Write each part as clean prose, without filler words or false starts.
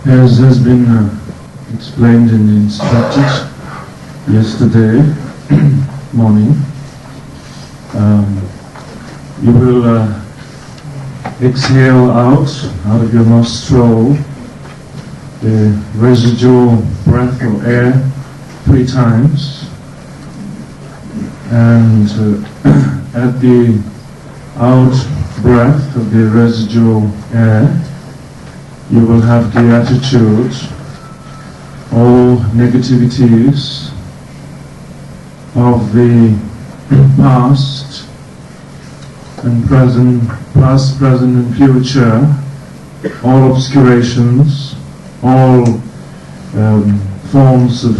As has been explained and instructed yesterday morning, you will exhale out of your nostril the residual breath of air 3 times, and at the out breath of the residual air, you will have the attitude, all negativities of the past, present, and future, all obscurations, all forms of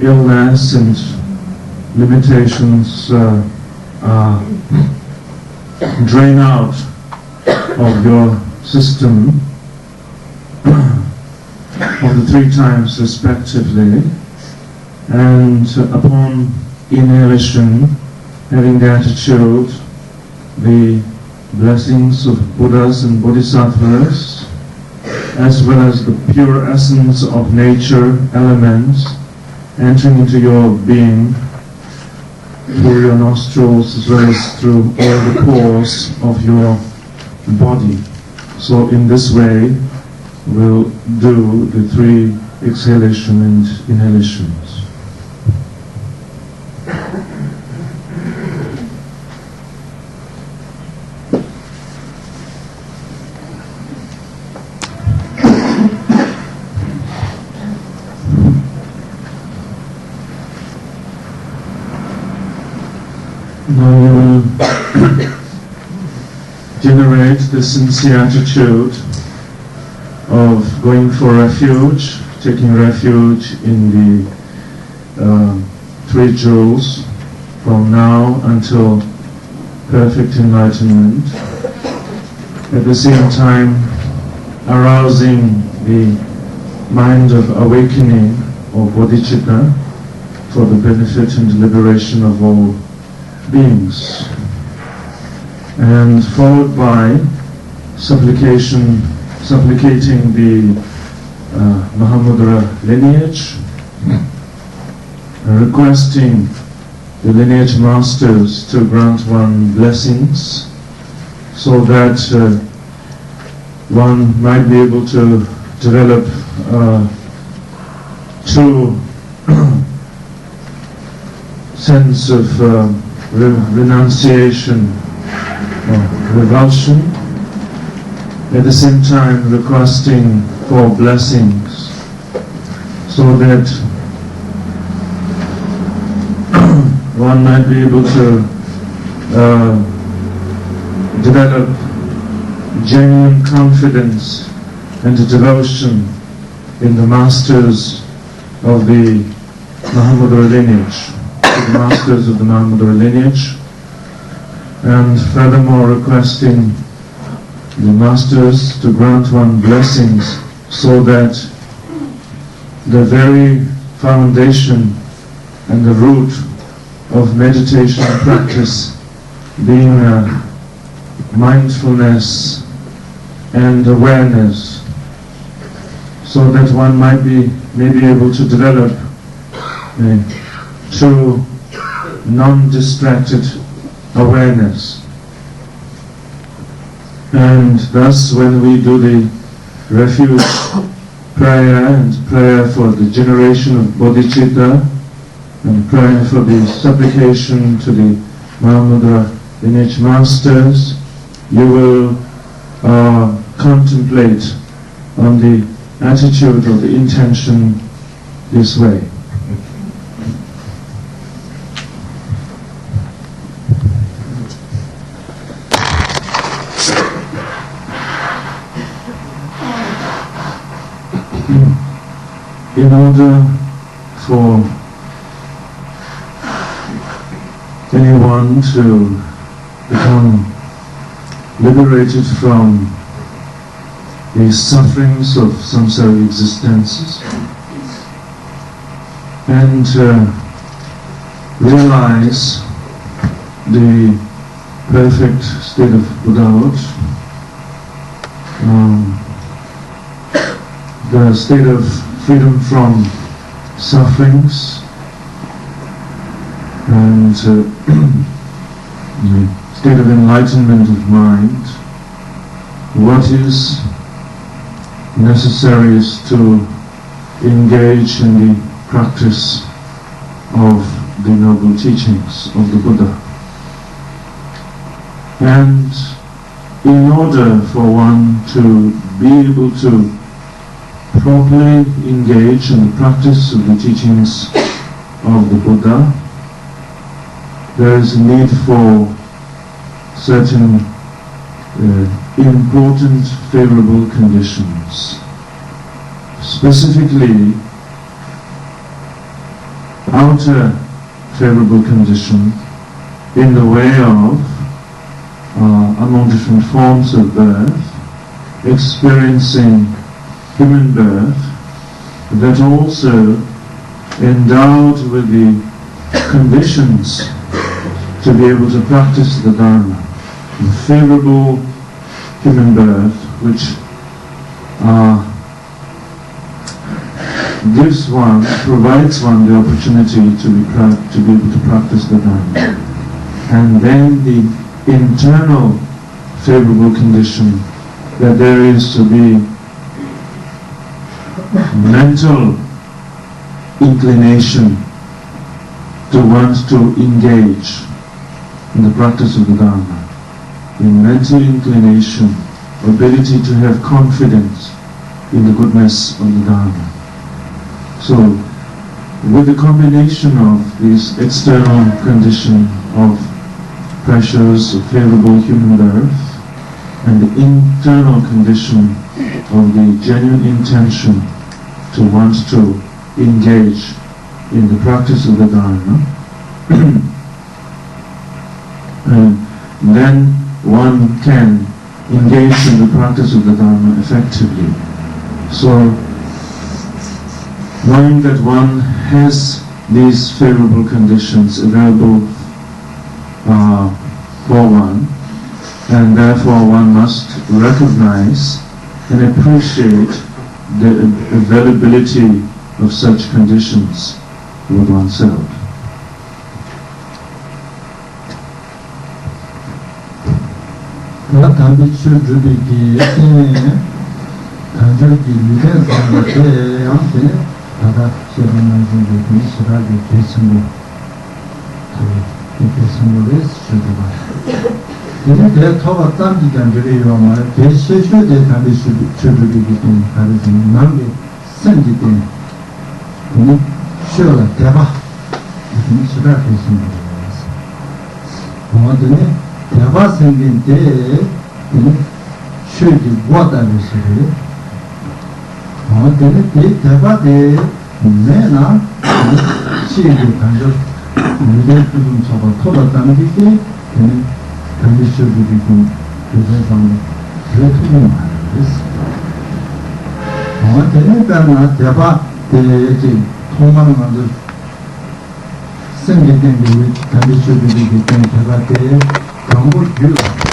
illness and limitations drain out of your system of the 3 times respectively, and upon inhalation, having the attitude, the blessings of Buddhas and Bodhisattvas, as well as the pure essence of nature elements entering into your being through your nostrils as well as through all the pores of your body. So in this way, we'll do the 3 exhalation and inhalations. Now you will generate the sincere attitude of going for refuge, taking refuge in the 3 jewels from now until perfect enlightenment. At the same time, arousing the mind of awakening or bodhicitta for the benefit and liberation of all beings, and followed by supplicating the Mahamudra lineage, requesting the lineage masters to grant one blessings so that one might be able to develop true sense of renunciation or revulsion, at the same time requesting for blessings so that one might be able to develop genuine confidence and devotion in the masters of the Mahamudra lineage, the masters of the Mahamudra lineage, and furthermore requesting the masters to grant one blessings so that the very foundation and the root of meditation practice, being mindfulness and awareness, so that one may be able to develop true non-distracted awareness. And thus when we do the refuge prayer and prayer for the generation of bodhicitta and prayer for the supplication to the Mahamudra lineage masters, you will contemplate on the attitude or the intention this way. In order for anyone to become liberated from the sufferings of samsara existences and realize the perfect state of Buddhahood, the state of freedom from sufferings and the state of enlightenment of mind, what is necessary is to engage in the practice of the noble teachings of the Buddha. And in order for one to be able to properly engage in the practice of the teachings of the Buddha, there is a need for certain important favorable conditions. Specifically, outer favorable condition in the way of among different forms of birth, experiencing human birth, that also endowed with the conditions to be able to practice the Dharma. The favorable human birth, which provides one the opportunity to be able to practice the Dharma. And then the internal favorable condition that there is to be mental inclination to want to engage in the practice of the Dharma. The mental inclination, ability to have confidence in the goodness of the Dharma. So, with the combination of this external condition of pressures of favorable human birth and the internal condition of the genuine intention to want to engage in the practice of the Dharma, and then one can engage in the practice of the Dharma effectively. So, knowing that one has these favorable conditions available for one, and therefore one must recognize and appreciate the availability of such conditions with oneself.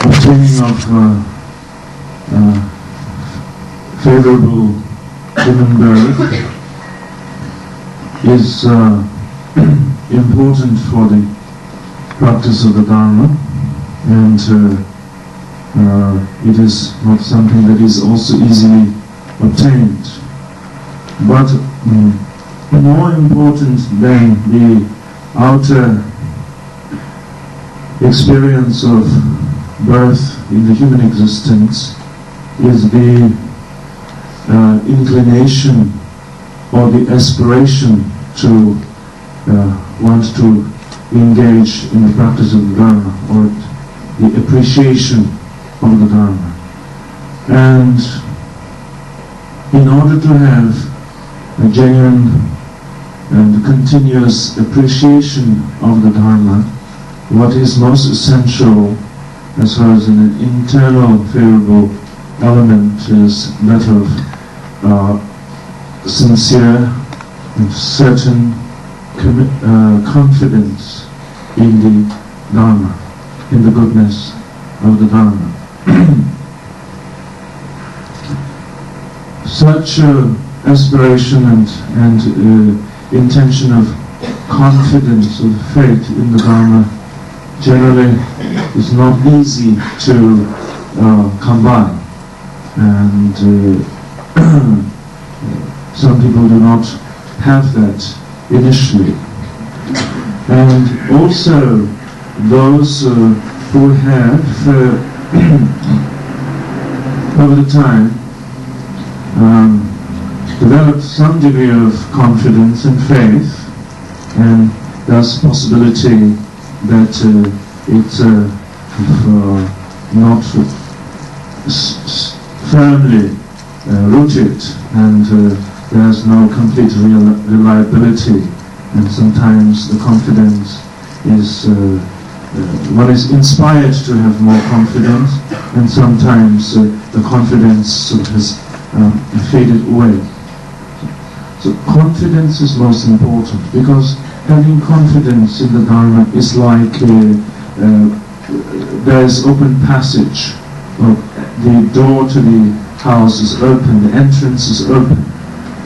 Obtaining of favorable human birth is important for the practice of the Dharma, and it is not something that is also easily obtained. But more important than the outer experience of birth in the human existence is the inclination or the aspiration to want to engage in the practice of the Dharma, or the appreciation of the Dharma. And in order to have a genuine and continuous appreciation of the Dharma, what is most essential as far as an internal favorable element is that of sincere and certain confidence in the Dharma, in the goodness of the Dharma. Such aspiration and intention of confidence, of faith in the Dharma generally is not easy to come by, and some people do not have that initially. And also those who have over the time developed some degree of confidence and faith, and thus possibility that it's not firmly rooted, and there's no complete reliability, and sometimes the confidence is one is inspired to have more confidence, and sometimes the confidence sort of has faded away. So confidence is most important, because having confidence in the Dharma is like there is open passage, or the door to the house is open, the entrance is open,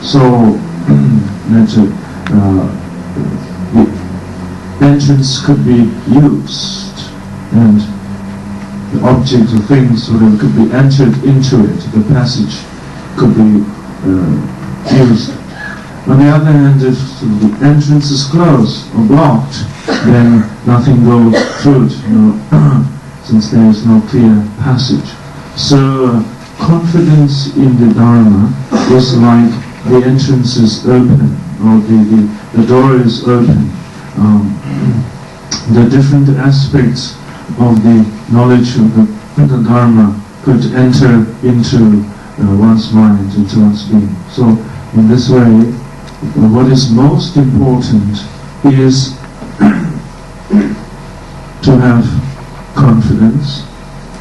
so that the entrance could be used, and the objects or things whatever could be entered into it, the passage could be used. On the other hand, if the entrance is closed or blocked, then nothing goes through it, since there is no clear passage. So confidence in the Dharma is like the entrance is open, or the door is open. The different aspects of the knowledge of the Dharma could enter into one's mind, into one's being. So in this way, what is most important is to have confidence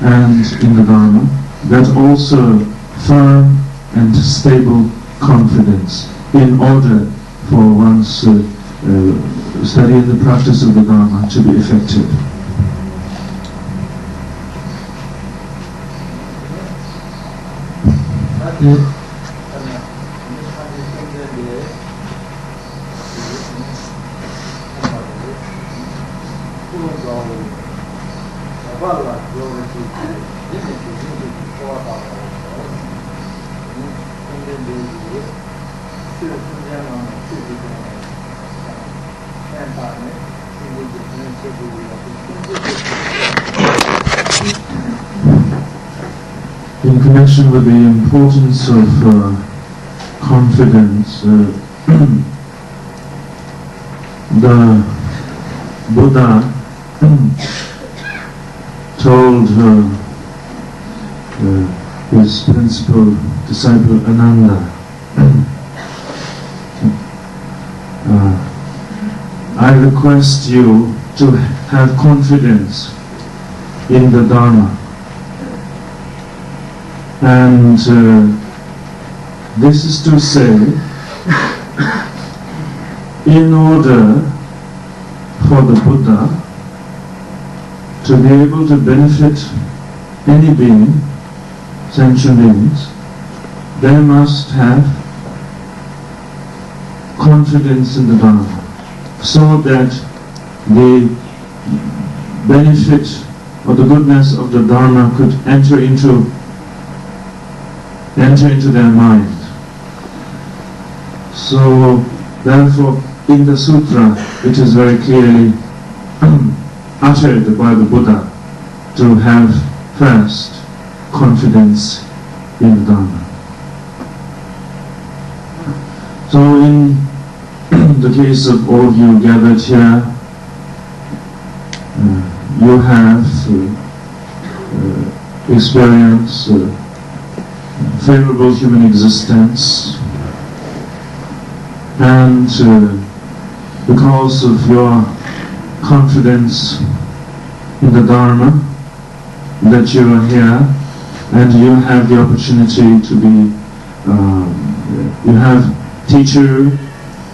and in the Dharma, but also firm and stable confidence in order for one's study and the practice of the Dharma to be effective. In connection with the importance of confidence, the Buddha told his principal disciple Ananda, I request you to have confidence in the Dharma. And this is to say, in order for the Buddha to be able to benefit any being, sentient beings, they must have confidence in the Dharma, so that the benefit or the goodness of the Dharma could enter into their mind. So therefore in the sutra it is very clearly uttered by the Buddha to have first confidence in the Dharma. So in the case of all of you gathered here, you have experienced favorable human existence, and because of your confidence in the Dharma, that you are here and you have the opportunity to be, you have teacher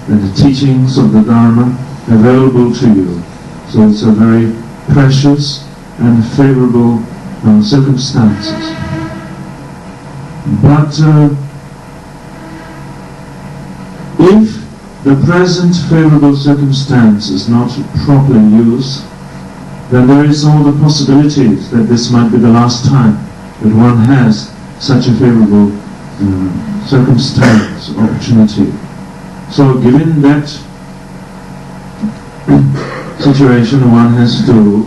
and the teachings of the Dharma available to you. So it's a very precious and favorable circumstances. But the present favorable circumstance is not properly used, then there is all the possibilities that this might be the last time that one has such a favorable circumstance, opportunity. So given that situation, one has to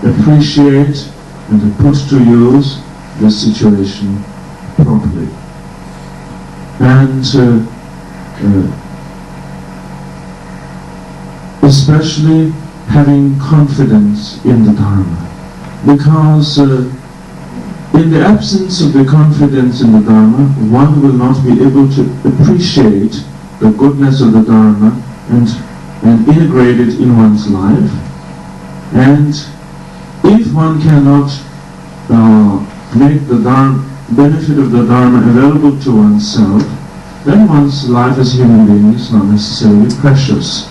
appreciate and to put to use the situation properly. And especially having confidence in the Dharma. Because in the absence of the confidence in the Dharma, one will not be able to appreciate the goodness of the Dharma and integrate it in one's life. And if one cannot make the benefit of the Dharma available to oneself, then one's life as a human being is not necessarily precious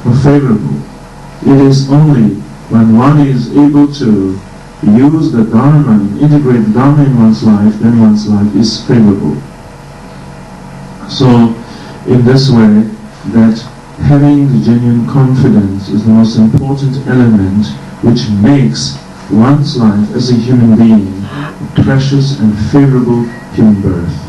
or favorable. It is only when one is able to use the Dharma and integrate the Dharma in one's life, then one's life is favorable. So, in this way, that having the genuine confidence is the most important element which makes one's life as a human being a precious and favorable human birth.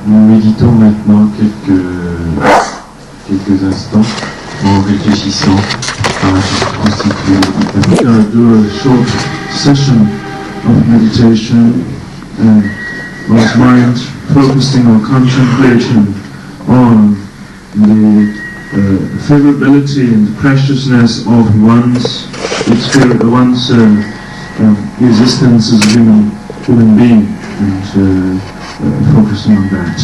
Nous méditons maintenant quelques instants en réfléchissant à ce qui constitue Do a short session of meditation and one's mind focusing or contemplating on the favorability and preciousness of one's existence as a human being, and focusing on that.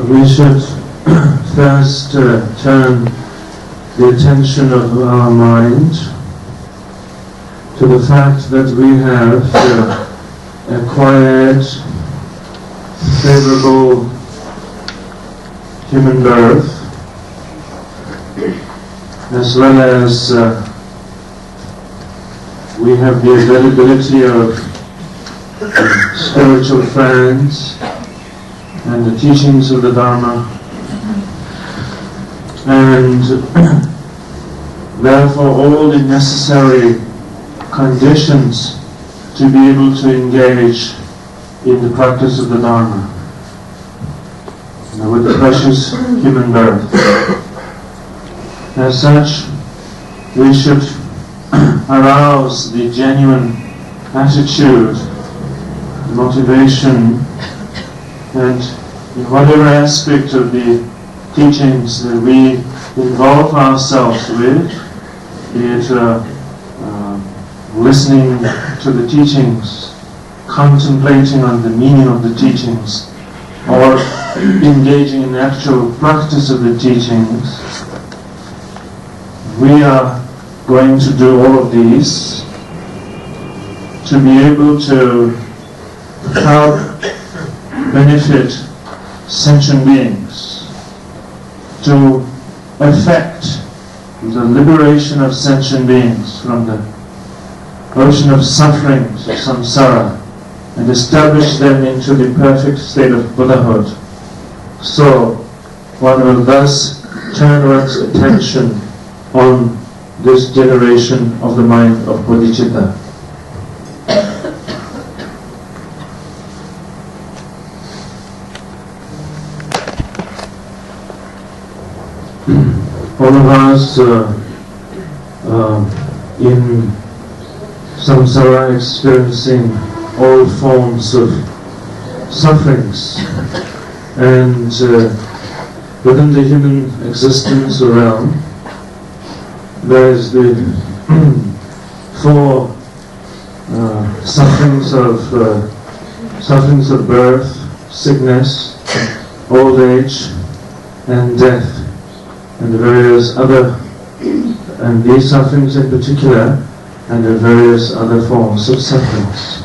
We should first turn the attention of our mind to the fact that we have acquired favorable human birth, as well as we have the availability of spiritual friends and the teachings of the Dharma, and therefore all the necessary conditions to be able to engage in the practice of the Dharma with the precious human birth. As such, we should arouse the genuine attitude, motivation, and in whatever aspect of the teachings that we involve ourselves with, be it listening to the teachings, contemplating on the meaning of the teachings, or engaging in actual practice of the teachings, we are going to do all of these to be able to help benefit sentient beings, to effect the liberation of sentient beings from the ocean of sufferings of samsara and establish them into the perfect state of Buddhahood. So one will thus turn one's attention on this generation of the mind of bodhicitta. All of us in samsara experiencing all forms of sufferings, and within the human existence realm there is the four sufferings of birth, sickness, old age, and death, and the various other, and these sufferings in particular, and the various other forms of sufferings.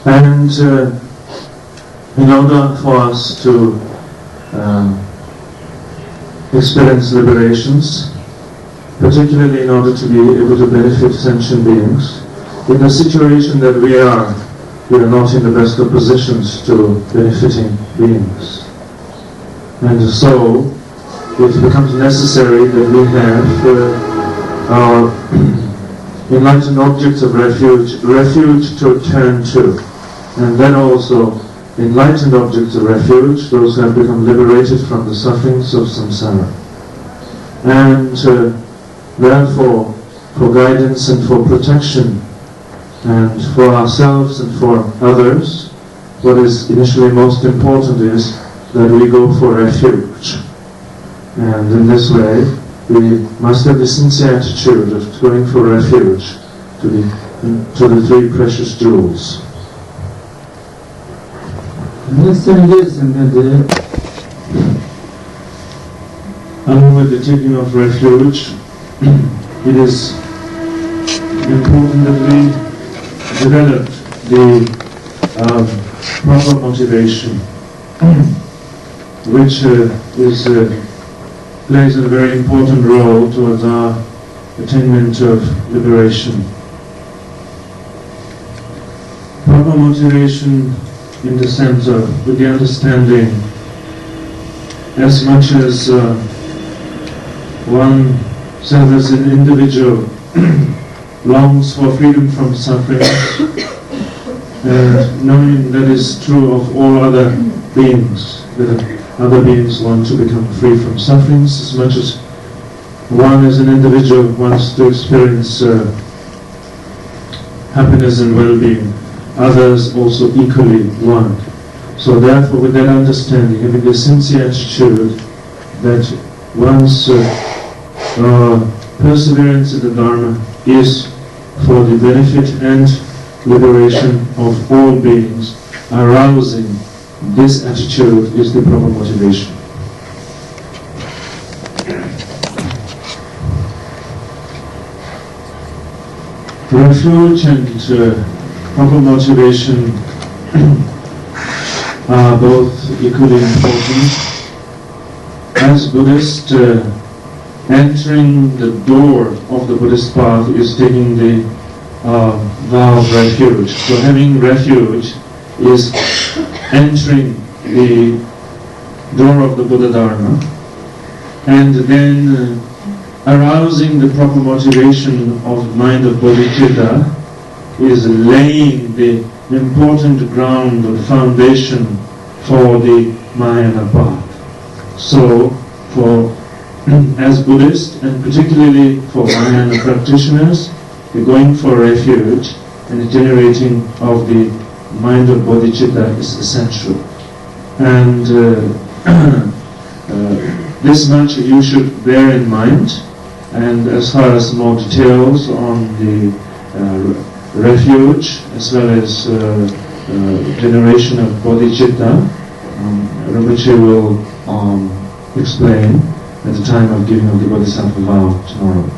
And in order for us to experience liberations, particularly in order to be able to benefit sentient beings, in the situation that we are not in the best of positions to benefiting beings. And so it becomes necessary that we have our enlightened objects of refuge to turn to, and then also enlightened objects of refuge, those who have become liberated from the sufferings of samsara. And therefore, for guidance and for protection, and for ourselves and for others, what is initially most important is that we go for refuge. And in this way, we must have the sincere attitude of going for refuge to the three precious jewels. Along with the taking of refuge, it is important that we develop the proper motivation, which plays a very important role towards our attainment of liberation. Proper motivation in the sense of, with the understanding, as much as one self as an individual longs for freedom from suffering, and knowing that is true of all other beings, that other beings want to become free from sufferings, as much as one as an individual wants to experience happiness and well-being, others also equally want. So therefore, with that understanding, having the sincere attitude that one's perseverance in the Dharma is for the benefit and liberation of all beings, arousing this attitude is the proper motivation. Refuge and proper motivation are both equally important. As Buddhist, entering the door of the Buddhist path is taking the vow of refuge. So having refuge is entering the door of the Buddha Dharma, and then arousing the proper motivation of mind of bodhicitta is laying the important ground or foundation for the Mahayana path. So, as Buddhists, and particularly for Mahayana practitioners, the going for refuge and the generating of the mind of bodhicitta is essential. And this much you should bear in mind. And as far as more details on the refuge as well as generation of bodhicitta, Rinpoche will explain at the time of giving of the Bodhisattva vow tomorrow.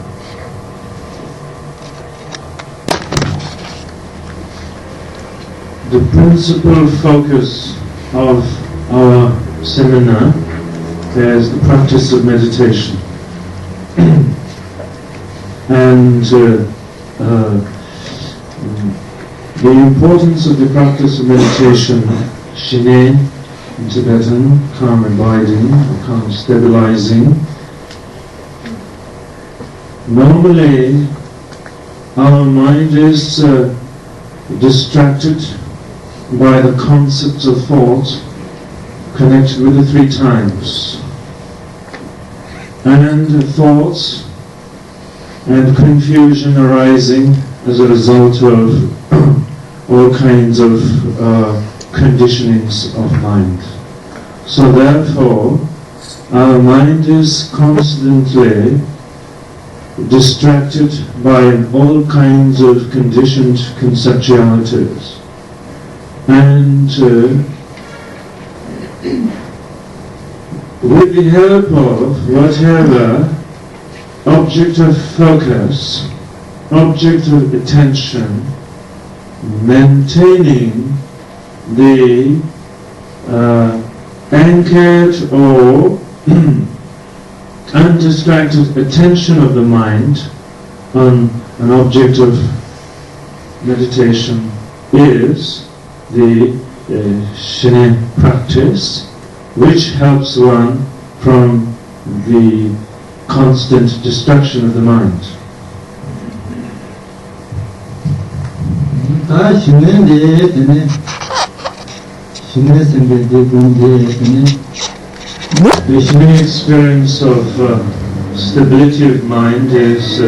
The principal focus of our seminar is the practice of meditation. And the importance of the practice of meditation, shine in Tibetan, calm abiding, or calm stabilizing. Normally, our mind is distracted by the concepts of thought connected with the three times. And thoughts and confusion arising as a result of all kinds of conditionings of mind. So therefore, our mind is constantly distracted by all kinds of conditioned conceptualities. And with the help of whatever object of focus, object of attention, maintaining the anchored or undistracted attention of the mind on an object of meditation is the shine practice, which helps one from the constant distraction of the mind. The shine experience of stability of mind is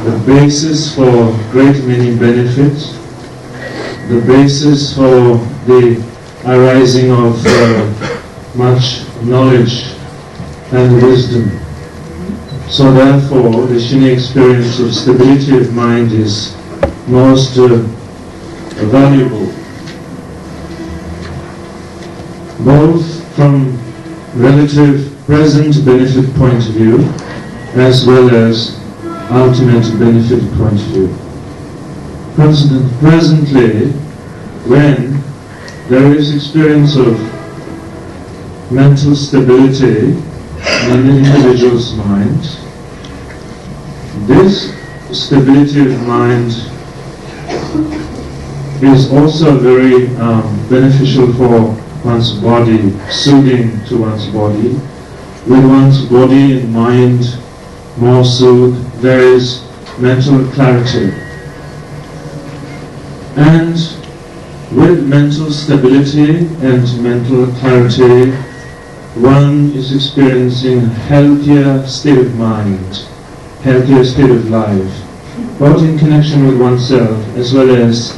the basis for great many benefits, the basis for the arising of much knowledge and wisdom. So therefore, the shine experience of stability of mind is most valuable, both from relative present benefit point of view as well as ultimate benefit point of view. Presently, when there is experience of mental stability in an individual's mind, this stability of mind is also very beneficial for one's body, soothing to one's body. With one's body and mind more soothed, there is mental clarity. And with mental stability and mental clarity, one is experiencing a healthier state of mind, healthier state of life, both in connection with oneself as well as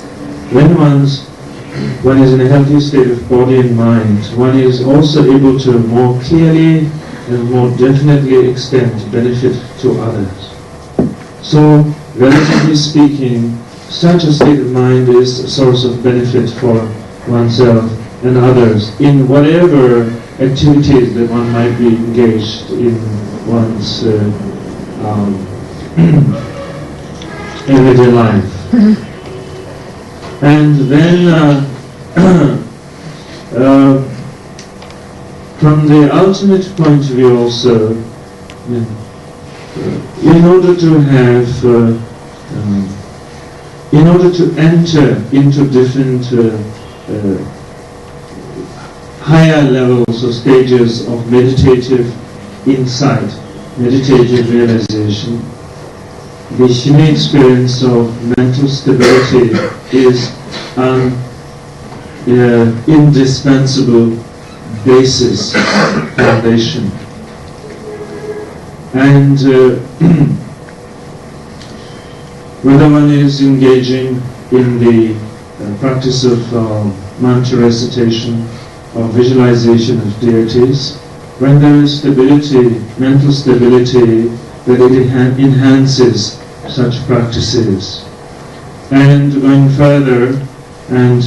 when one is in a healthy state of body and mind, one is also able to more clearly and more definitely extend benefit to others. So, relatively speaking, such a state of mind is a source of benefit for oneself and others in whatever activities that one might be engaged in one's everyday life. And then from the ultimate point of view also, in order to have, in order to enter into different higher levels or stages of meditative insight, meditative realization, the Shine experience of mental stability is an indispensable basis, foundation. And whether one is engaging in the practice of mantra recitation or visualization of deities, when there is stability, mental stability, that it enhances such practices. And going further, and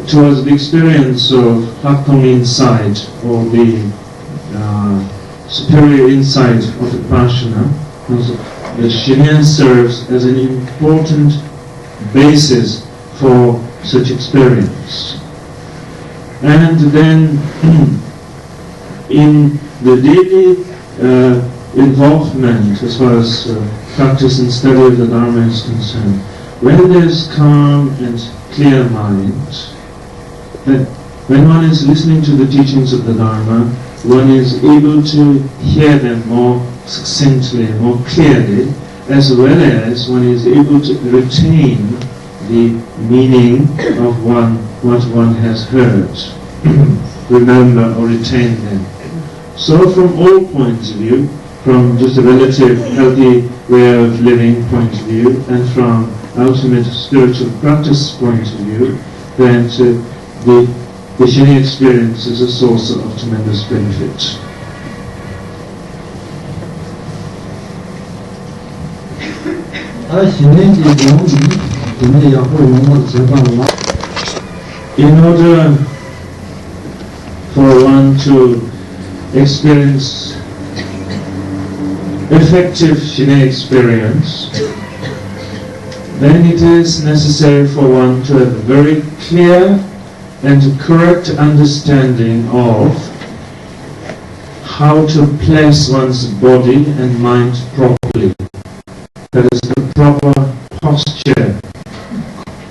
towards the experience of Hakong insight, or the superior insight of the Vipassana, the Shine serves as an important basis for such experience. And then in the daily involvement, as far as practice and study of the Dharma is concerned, when there is calm and clear mind, that when one is listening to the teachings of the Dharma, one is able to hear them more succinctly, more clearly, as well as one is able to retain the meaning of what one has heard, remember or retain them. So from all points of view, from just a relative healthy way of living point of view, and from ultimate spiritual practice point of view, then the Shine experience is a source of tremendous benefit. In order for one to experience effective Shine experience, then it is necessary for one to have a very clear and correct understanding of how to place one's body and mind properly. That is the proper posture,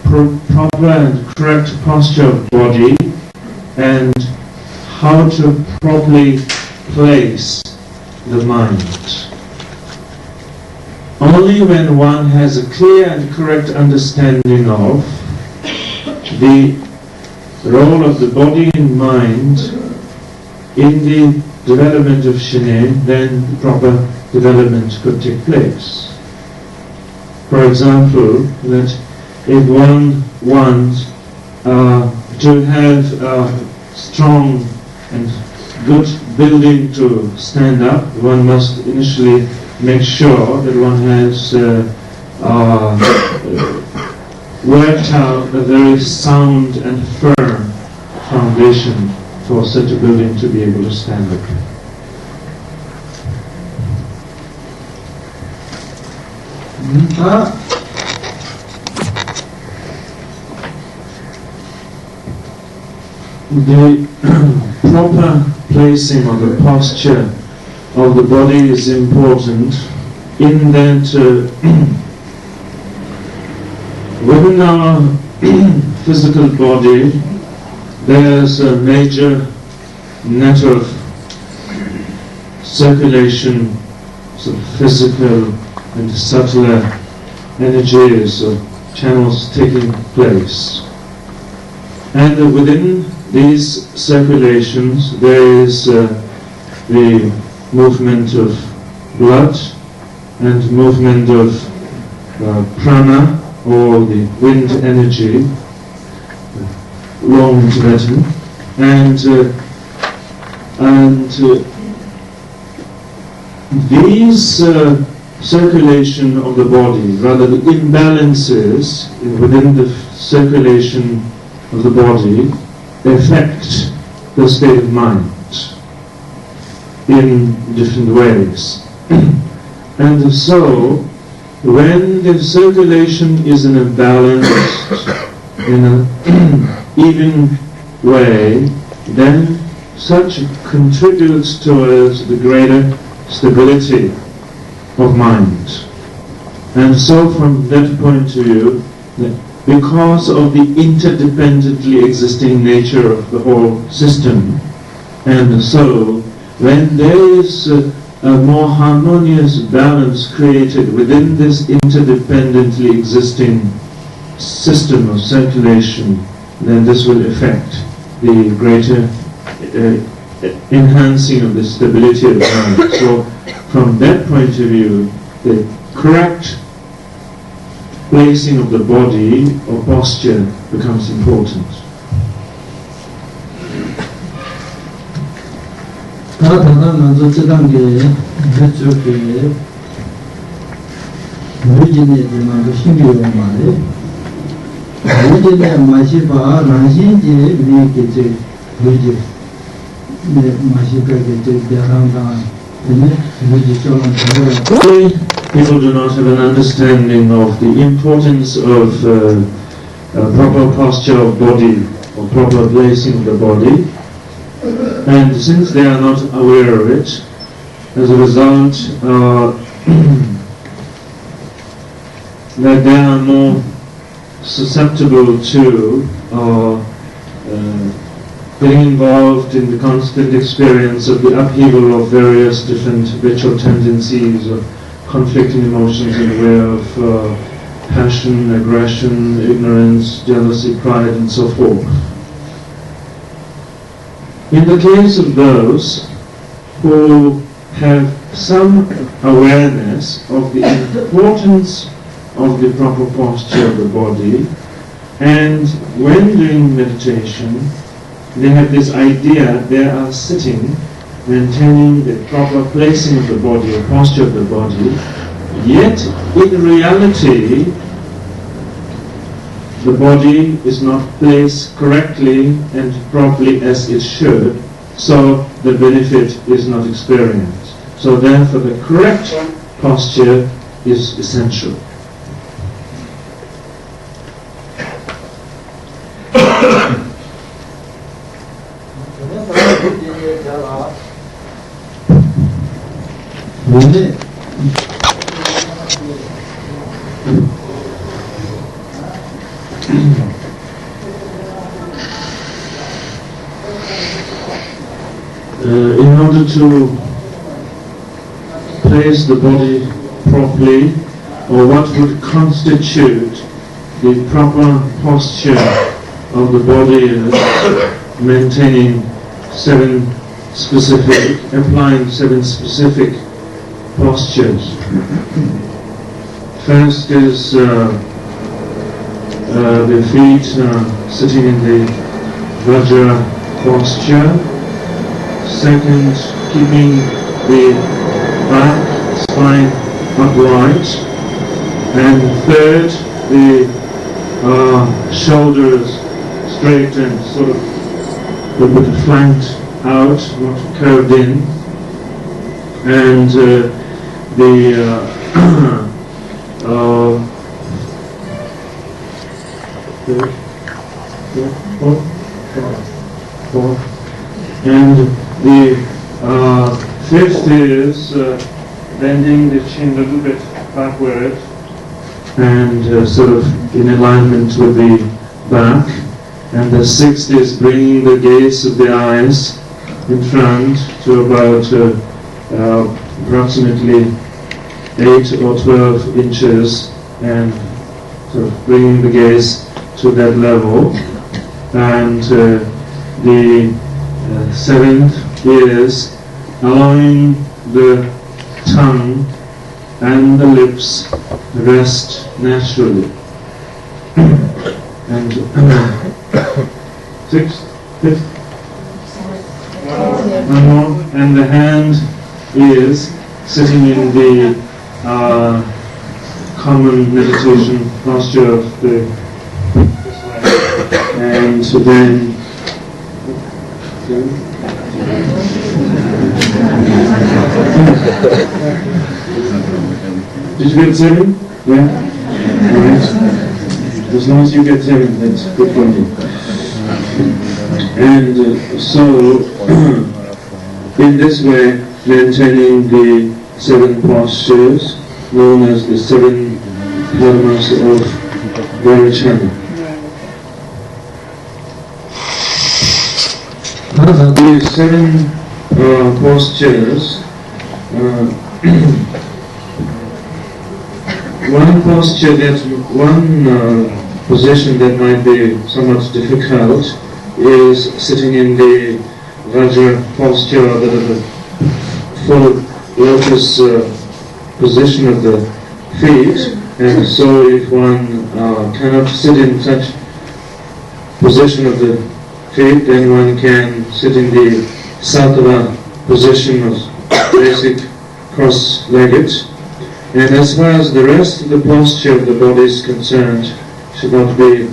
proper and correct posture of body, and how to properly place the mind. Only when one has a clear and correct understanding of the role of the body and mind in the development of Shine, then the proper development could take place. For example, that if one wants to have a strong and good building to stand up, one must initially make sure that one has worked out a very sound and firm foundation for such a building to be able to stand up. The proper placing of the posture of the body is important in that within our physical body there's a major net of circulation, sort of physical and subtler energies or channels taking place. And within these circulations there is the movement of blood and movement of prana, or the wind energy, long Tibetan, and these circulation of the body, rather the imbalances within the circulation of the body, affect the state of mind in different ways. And so, when the circulation is in a balanced in an even way, then such contributes towards the greater stability of mind. And so from that point of view, because of the interdependently existing nature of the whole system, and so when there is a more harmonious balance created within this interdependently existing system of circulation, then this will affect the greater enhancing of the stability of the mind. So from that point of view, the correct placing of the body or posture becomes important. People do not have an understanding of the importance of proper posture of body or proper placing of the body, and since they are not aware of it, as a result that they are more susceptible to getting involved in the constant experience of the upheaval of various different habitual tendencies or conflicting emotions in the way of passion, aggression, ignorance, jealousy, pride, and so forth. In the case of those who have some awareness of the importance of the proper posture of the body, and when doing meditation, they have this idea they are sitting, maintaining the proper placing of the body, or posture of the body, yet in reality the body is not placed correctly and properly as it should, so the benefit is not experienced. So therefore the correct posture is essential. In order to place the body properly, or what would constitute the proper posture of the body is maintaining applying seven specific postures. First is the feet sitting in the Vajra posture. Second, keeping the back, spine upright. And third, the shoulders straight and sort of a bit flanked out, not curved in. And and the fifth is bending the chin a little bit backward and sort of in alignment with the back. And the sixth is bringing the gaze of the eyes in front to about approximately 8 or 12 inches, and sort of bringing the gaze to that level. And the seventh is allowing the tongue and the lips rest naturally. And sixth, fifth, one more, and the hand is sitting in the common meditation posture of the and then did you get 7? Yeah? Right. as long as you get 7, that's good for me. And so, in this way, maintaining the 7 postures, known as the 7 Dharmas of Vajrayana. The 7 postures, one posture position that might be somewhat difficult is sitting in the Vajra posture, or the full lotus position of the feet. And so if one cannot sit in such position of the feet, then one can sit in the Sattva position of basic cross-legged. And as far as the rest of the posture of the body is concerned, should not be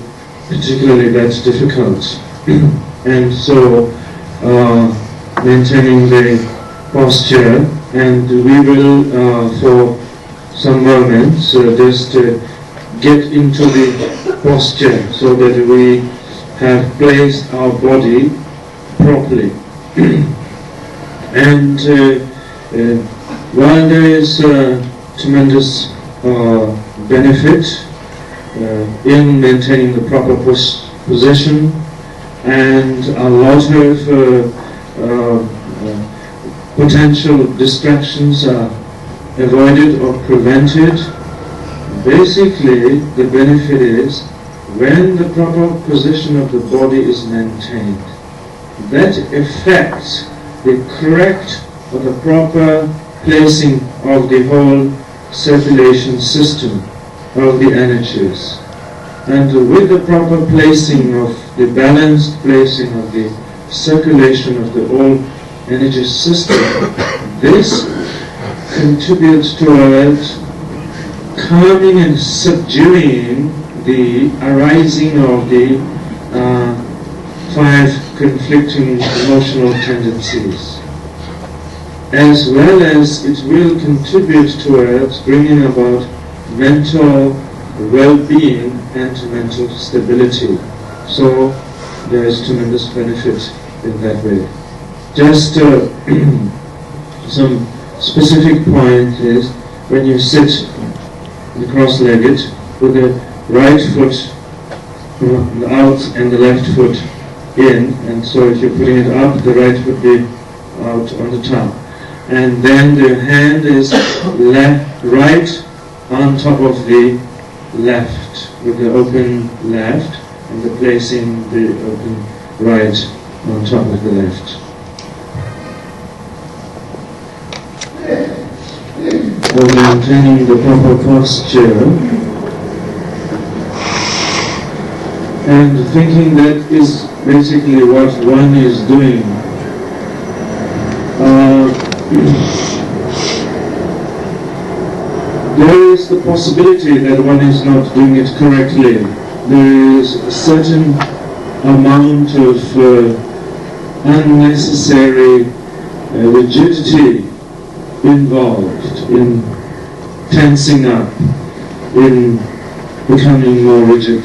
particularly that difficult. And so, maintaining the posture, and we will, for some moments, just get into the posture so that we have placed our body properly. And while there is tremendous benefit in maintaining the proper position, and a lot of potential distractions are avoided or prevented, basically the benefit is when the proper position of the body is maintained. That affects the correct or the proper placing of the whole circulation system of the energies. And with the proper placing of the balanced placing of the circulation of the whole energy system, this contributes towards calming and subduing the arising of the 5 conflicting emotional tendencies, as well as it will contribute towards bringing about mental well-being and mental stability. So there is tremendous benefit in that way. Just some specific point is when you sit cross-legged with the right foot out and the left foot in, and so if you're putting it up, the right would be out on the top. And then the hand is right on top of the left, with the open left, and the placing the open right on top of the left. For maintaining the proper posture, and thinking that is basically what one is doing. There is the possibility that one is not doing it correctly. There is a certain amount of unnecessary rigidity involved in tensing up, in becoming more rigid.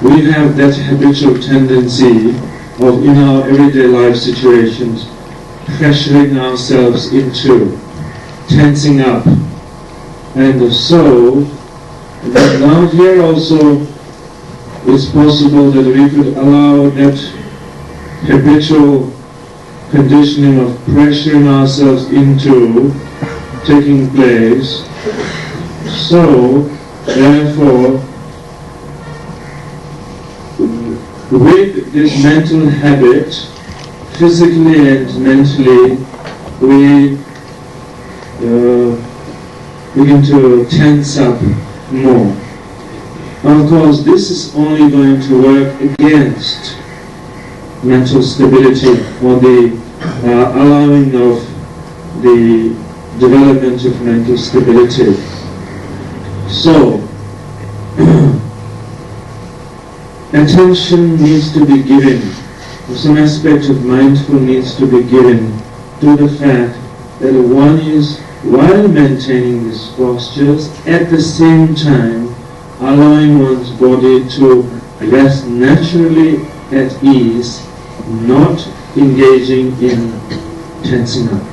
We have that habitual tendency of, in our everyday life situations, pressuring ourselves into tensing up. And so, now here also it's possible that we could allow that habitual conditioning of pressuring ourselves into taking place. So, therefore, with this mental habit, physically and mentally, we begin to tense up more. Of course, this is only going to work against mental stability, or the allowing of the development of mental stability. So, attention needs to be given, some aspect of mindfulness needs to be given to the fact that one is, while maintaining these postures, at the same time allowing one's body to rest naturally at ease, not engaging in tensing up.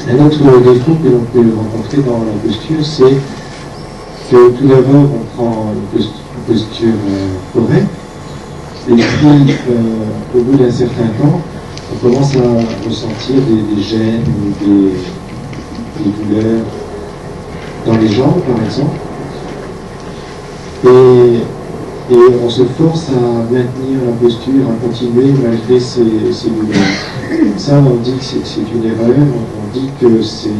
Un autre défaut que l'on peut rencontrer dans la posture, c'est que tout d'abord on prend une posture correcte, et puis au bout d'un certain temps, on commence à ressentir des gênes ou des douleurs dans les jambes par exemple, et on se force à maintenir la posture, à continuer malgré ces douleurs. Ça, on dit que c'est une erreur, on dit que c'est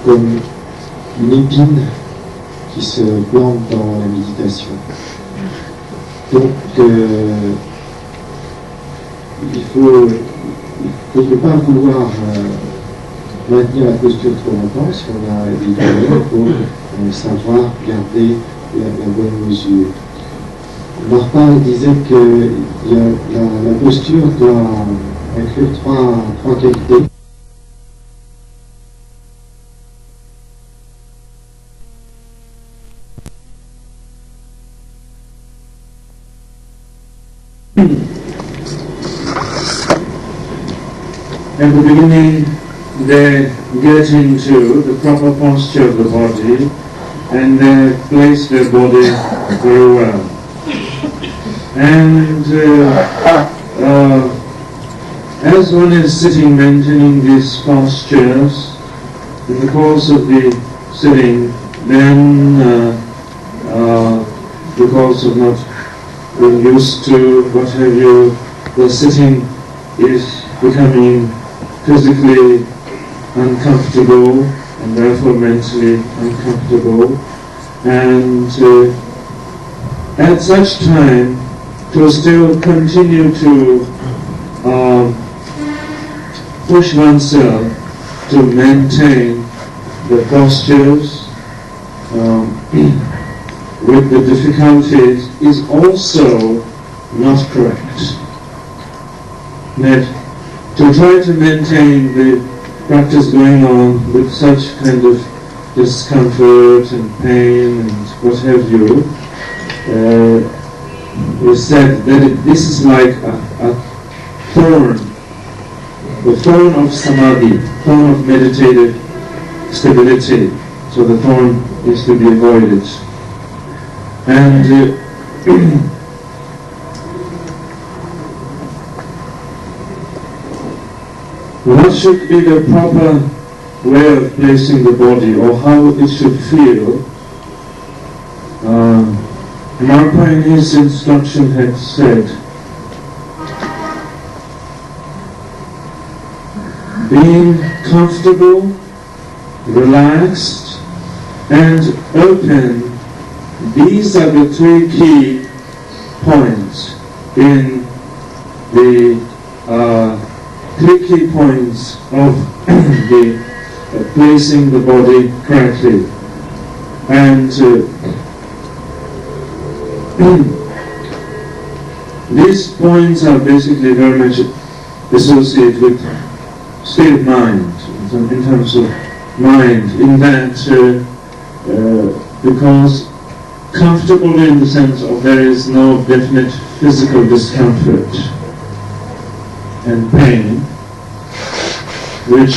comme une épine qui se plante dans la méditation. Donc, il ne faut pas vouloir maintenir la posture trop longtemps. Si on a des douleurs, il faut savoir garder la bonne mesure. Marpal disait que la posture doit inclure trois qualités. At the beginning, they get into the proper posture of the body and they place their body very well. And as one is sitting, maintaining these postures, in the course of the sitting, then because of not being used to what have you, the sitting is becoming physically uncomfortable and therefore mentally uncomfortable, and at such time to still continue to push oneself to maintain the postures with the difficulties is also not correct. That to try to maintain the practice going on with such kind of discomfort and pain and what have you, we said that this is like a thorn, the thorn of samadhi, thorn of meditative stability. So the thorn is to be avoided. And what should be the proper way of placing the body, or how it should feel? Marpa in his instruction had said, being comfortable, relaxed, and open, these are the three key points in the three key points of the placing the body correctly. And these points are basically very much associated with state of mind, in terms of mind, in that because comfortable in the sense of there is no definite physical discomfort and pain, which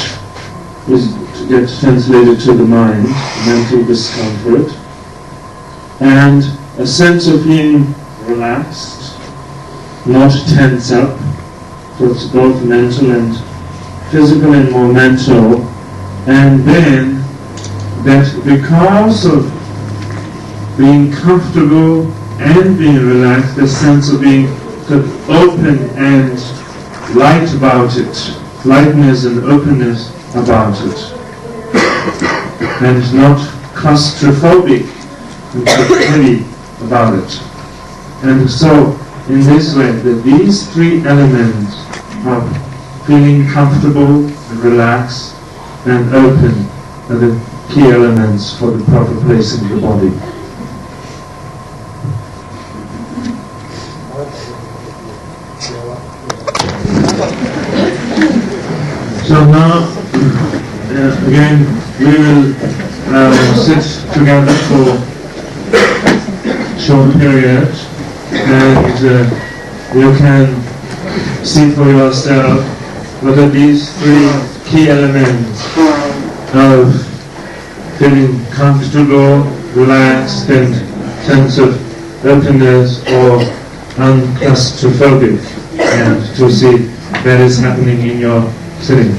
is to get translated to the mind, mental discomfort, and a sense of being relaxed, not tense up, so it's both mental and physical and more mental, and then that because of being comfortable and being relaxed, the sense of being sort of open and light about it, lightness and openness about it, and not claustrophobic and heavy about it. And so, in this way, that these three elements of feeling comfortable, relaxed, and open are the key elements for the proper placing of the body. So now, again, we will sit together for a short period, and you can see for yourself what are these three key elements of feeling comfortable, relaxed, and sense of openness or unclaustrophobic, and to see that is happening in your sitting.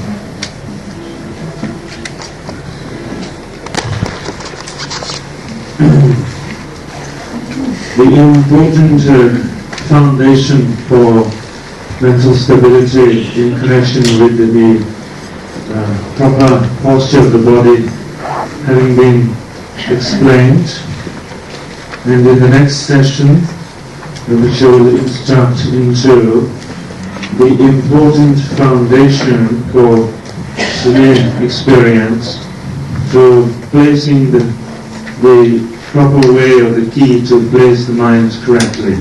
The important foundation for mental stability in connection with the proper posture of the body having been explained, and in the next session, which I will instruct into the important foundation for Sune experience, to placing the proper way or the key to place the mind correctly.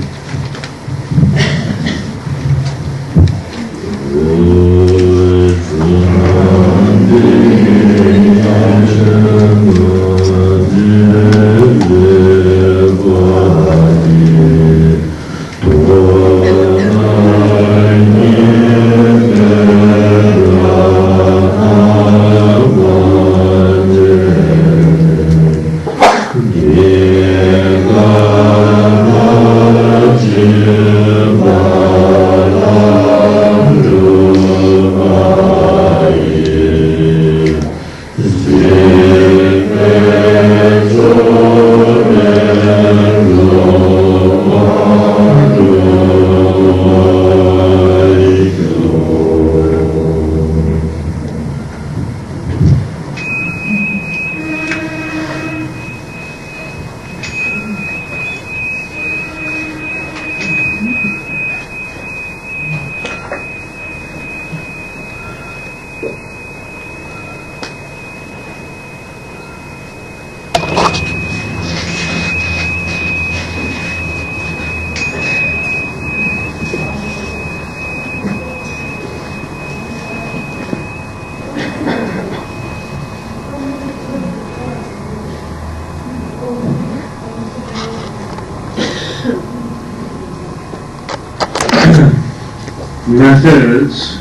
methods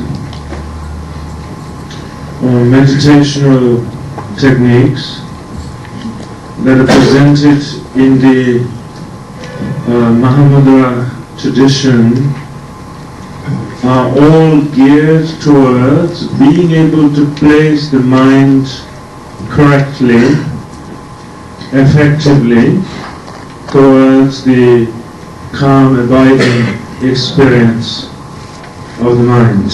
or meditational techniques that are presented in the Mahamudra tradition are all geared towards being able to place the mind correctly, effectively, towards the calm, abiding experience of the mind.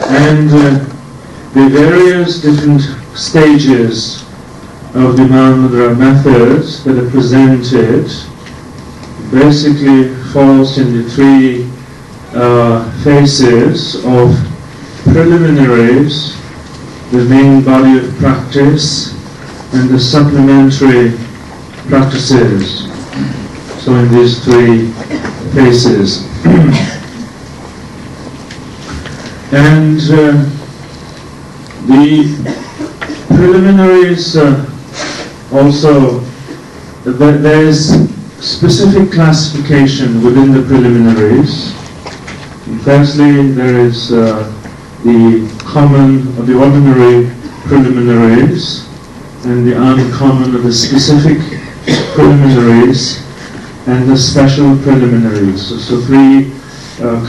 And the various different stages of the Mahamudra methods that are presented basically falls in the three phases of preliminaries, the main body of practice, and the supplementary practices. So in these three phases. And the preliminaries also, there is specific classification within the preliminaries. Firstly, there is the common or the ordinary preliminaries, and the uncommon or the specific preliminaries, and the special preliminaries. So three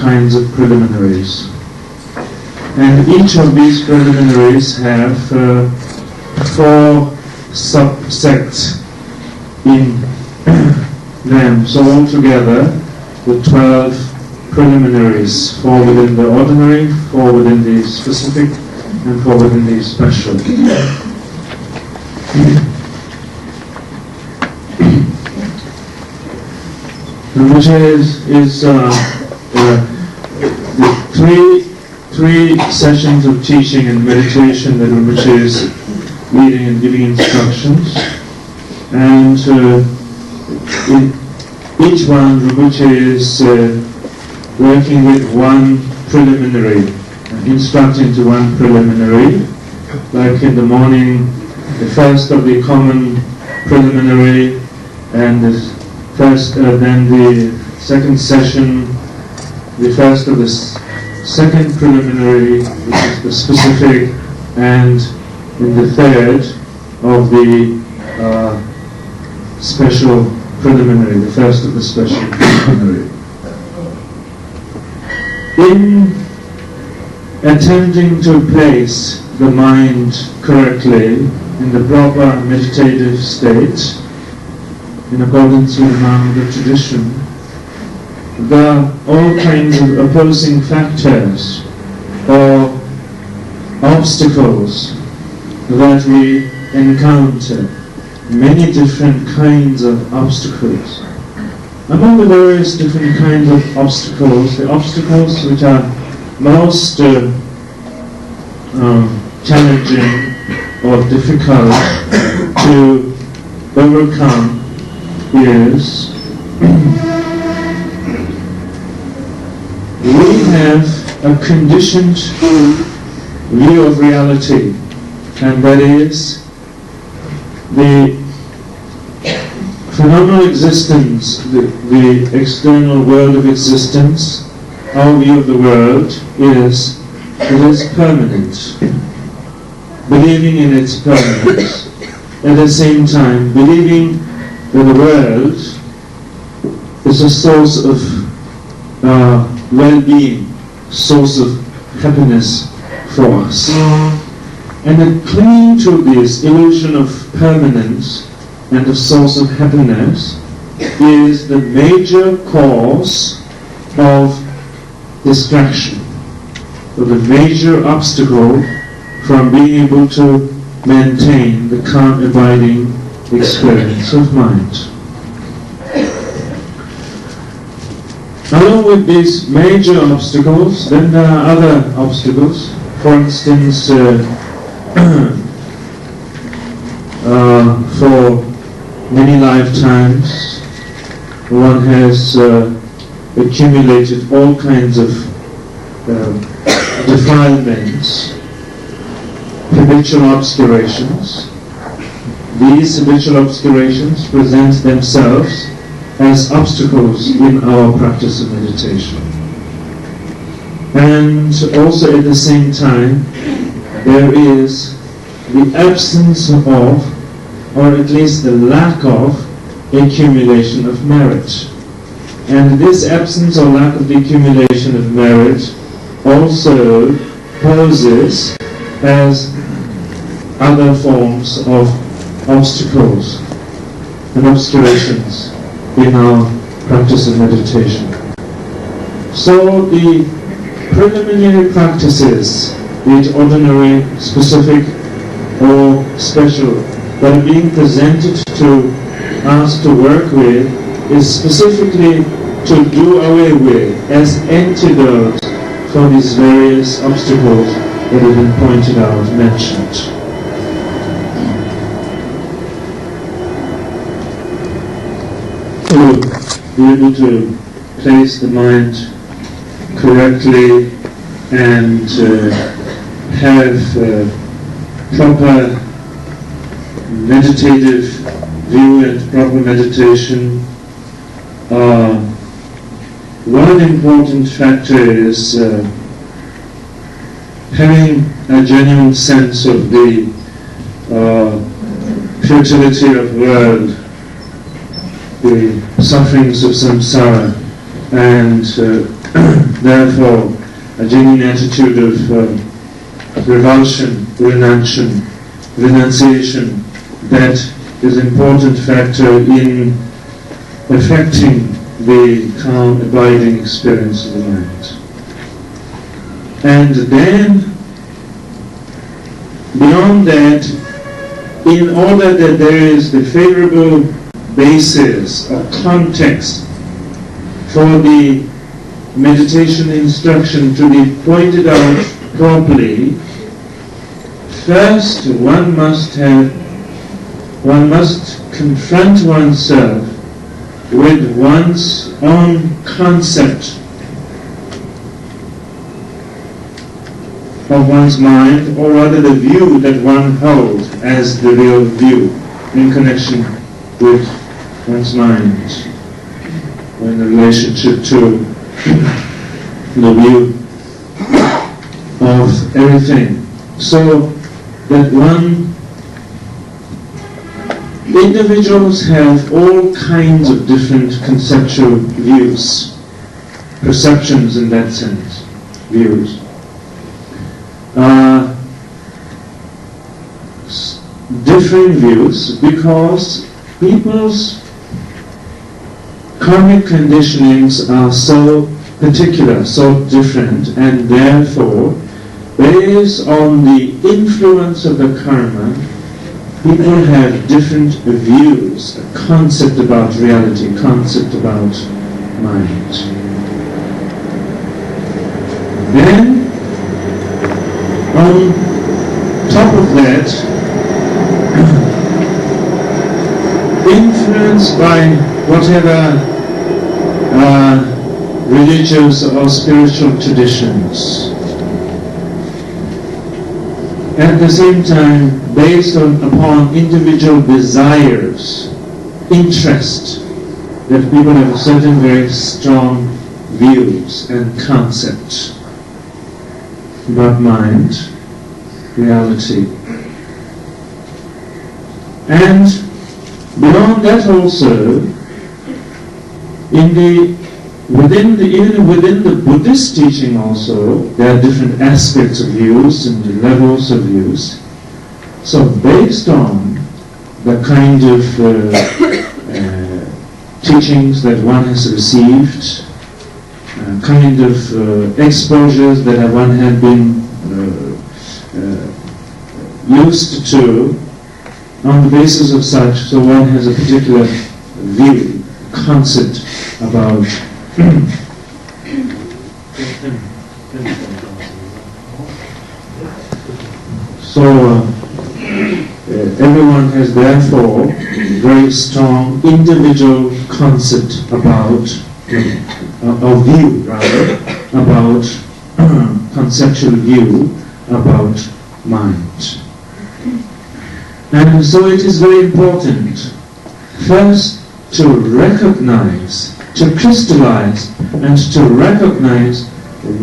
kinds of preliminaries. And each of these preliminaries have four subsects in them. So altogether, the 12 preliminaries fall within the ordinary, fall within the specific, and fall within the special. Which is the three sessions of teaching and meditation that Rinpoche is leading and giving instructions. And in each one, Rinpoche is working with one preliminary, instructing to one preliminary. Like in the morning, the first of the common preliminary, and the first, then the second session, the first of the second preliminary, which is the specific, and in the third of the special preliminary, the first of the special preliminary. In attempting to place the mind correctly in the proper meditative state, in accordance with the Mahamudra tradition, there are all kinds of opposing factors or obstacles that we encounter, many different kinds of obstacles. Among the various different kinds of obstacles, the obstacles which are most challenging or difficult to overcome is we have a conditioned view of reality, and that is the phenomenal existence, the external world of existence. Our view of the world is it is permanent, believing in its permanence. At the same time, believing that the world is a source of well-being, source of happiness for us. And then clinging to this illusion of permanence and of source of happiness is the major cause of distraction, or the major obstacle from being able to maintain the calm, abiding experience of mind. Along with these major obstacles, then there are other obstacles. For instance, for many lifetimes, one has accumulated all kinds of defilements, habitual obscurations, these habitual obscurations present themselves as obstacles in our practice of meditation. And also at the same time, there is the absence of, or at least the lack of, accumulation of merit. And this absence or lack of the accumulation of merit also poses as other forms of obstacles and obscurations in our practice of meditation. So the preliminary practices, be it ordinary, specific, or special, that are being presented to us to work with, is specifically to do away with as antidote for these various obstacles that have been pointed out, mentioned. To be able to place the mind correctly and have proper meditative view and proper meditation, one important factor is having a genuine sense of the futility of the world, the sufferings of samsara, and therefore a genuine attitude of revulsion, renunciation, that is an important factor in affecting the calm, abiding experience of the mind. And then, beyond that, in order that there is the favorable basis or context for the meditation instruction to be pointed out properly, first one must confront oneself with one's own concept of one's mind, or rather the view that one holds as the real view in connection with one's mind, or in relationship to the view of everything. So that individuals have all kinds of different conceptual views, perceptions in that sense, views. Different views because people's karmic conditionings are so particular, so different, and therefore, based on the influence of the karma, people have different views, a concept about reality, concept about mind. Then, on top of that, influenced by whatever religious or spiritual traditions, at the same time based upon individual desires, interest, that people have certain very strong views and concepts about mind, reality. And beyond that also, even within the Buddhist teaching also, there are different aspects of views and levels of views. So based on the kind of teachings that one has received, kind of exposures that one had been used to, on the basis of such, so one has a particular view, concept about so everyone has therefore very strong individual concept about, or view rather, about conceptual view about mind. And so it is very important first to recognize, to crystallize, and to recognize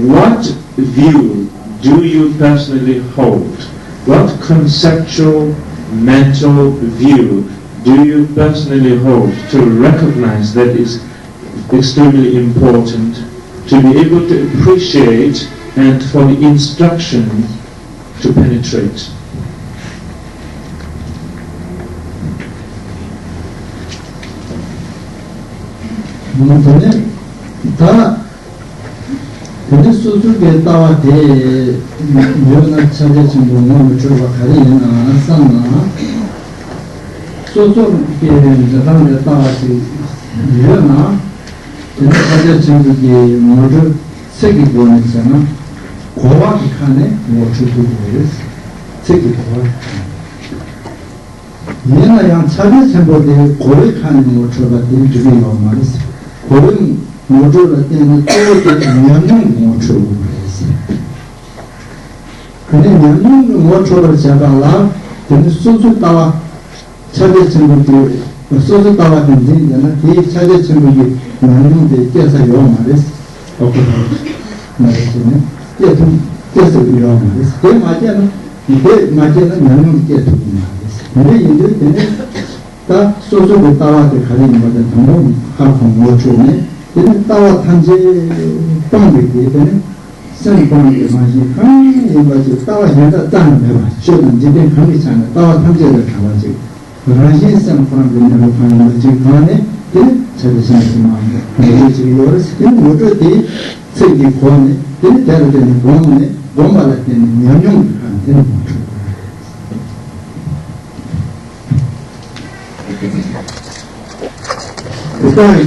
what view do you personally hold? What conceptual, mental view do you personally hold? To recognize that is extremely important, to be able to appreciate and for the instruction to penetrate. 근데 수수께 따와 대 면허 차례진 공무원 주로 가리나 상나 소소게 저한테 따와지 면허 차례진 게 모두 세기 보내잖아 고와기 칸에 뭐 주도를 세기 고와 얘나양 차례진 보대 고리 칸에 뭐 주가 될 줄이 말이지 고리 모두를 때는 또게 명령 모초를 했어요. 근데 명령 모초를 잡아라. 근데 소수 따와 차례 친구들 소수 따와 된지는 이 차례 친구들이 명령대 깨서 요 말했어. 어떤 말이지? 깨서 이런 말했어. 그 맞아는 이게 맞아는 명령 깨서 말했어. 근데 이제 다 소수 따와들 가리는 거는 동공 하고 모초네. 얘는 따와 탄제 빵들이 되는 생빵의 맛이 강해가지고 따와 현다 땅을 해봐. 쇼는 집에 강리잖아. 따와 탄제를 가가지고 그러신 생빵을 내고 가는 거지. 그 안에 자기생각이 많은데 그래서 지금 어렸을 모두 이 세계 고안에 대로 되는 고안에 몸말할 때는 명령을 하는 되는 거죠. 그다음에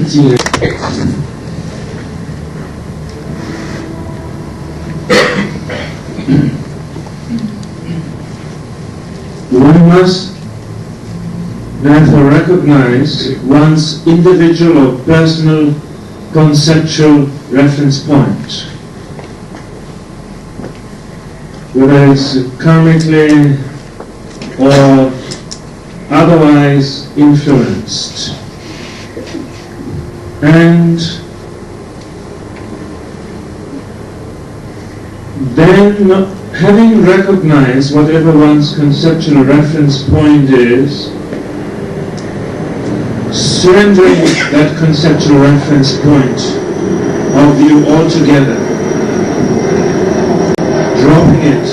one must therefore recognize one's individual or personal conceptual reference point, whether it's karmically or otherwise influenced. And then, having recognized whatever one's conceptual reference point is, surrendering that conceptual reference point of view altogether, dropping it,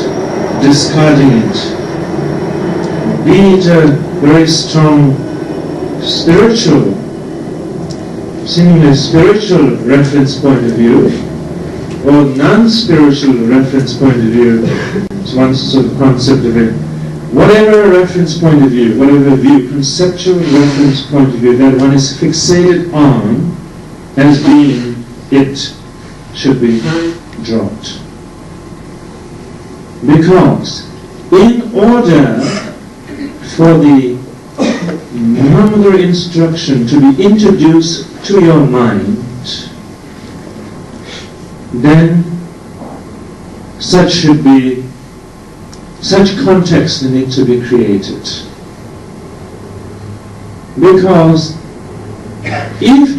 discarding it, be it a very strong spiritual, seemingly spiritual reference point of view, or non-spiritual reference point of view, it's one sort of concept of it. Whatever reference point of view, whatever view, conceptual reference point of view that one is fixated on as being, it should be dropped. Because in order for the Mahamudra instruction to be introduced to your mind, then such context needs to be created. Because if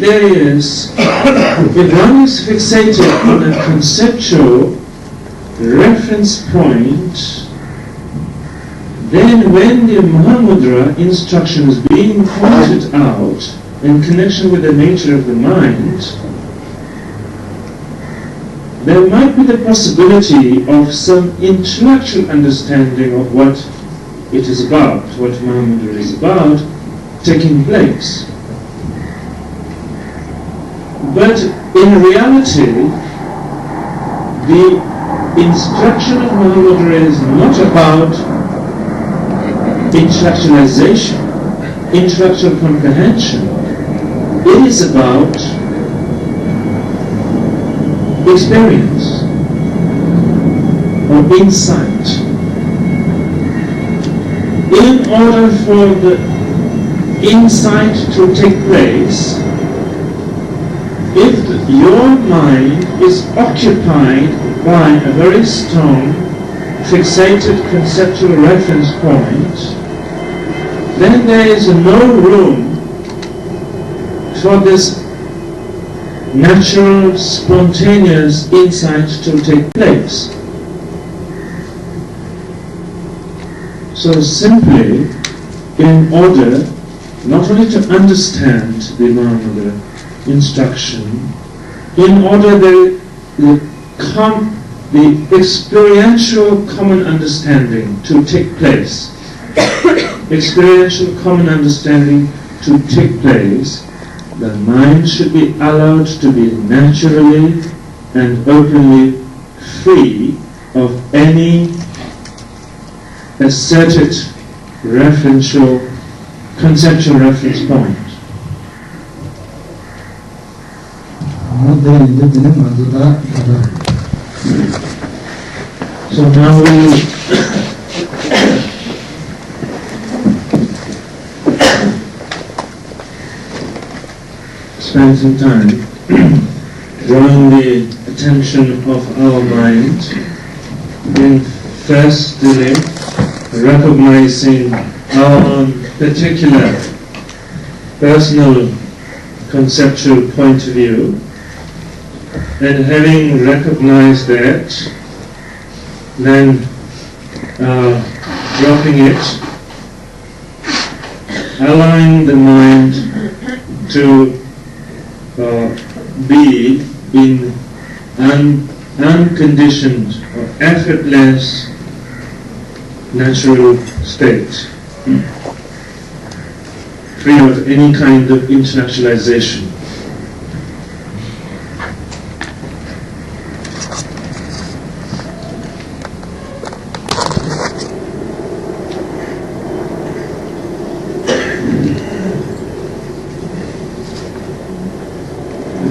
one is fixated on a conceptual reference point, then when the Mahamudra instruction is being pointed out in connection with the nature of the mind, there might be the possibility of some intellectual understanding of what it is about, what Mahamudra is about, taking place. But in reality, the instruction of Mahamudra is not about intellectualization, intellectual comprehension. It is about experience or insight. In order for the insight to take place, if your mind is occupied by a very strong fixated conceptual reference point, then there is no room for this natural, spontaneous insight to take place. So simply, in order not only to understand the Mahamudra instruction, in order the experiential common understanding to take place, experiential common understanding to take place, the mind should be allowed to be naturally and openly free of any asserted referential, conceptual reference point. So now we spend some time drawing the attention of our mind in firstly recognizing our own particular personal conceptual point of view, and having recognized that, then dropping it, allowing the mind to be in unconditioned or effortless natural state, free of any kind of intellectualization.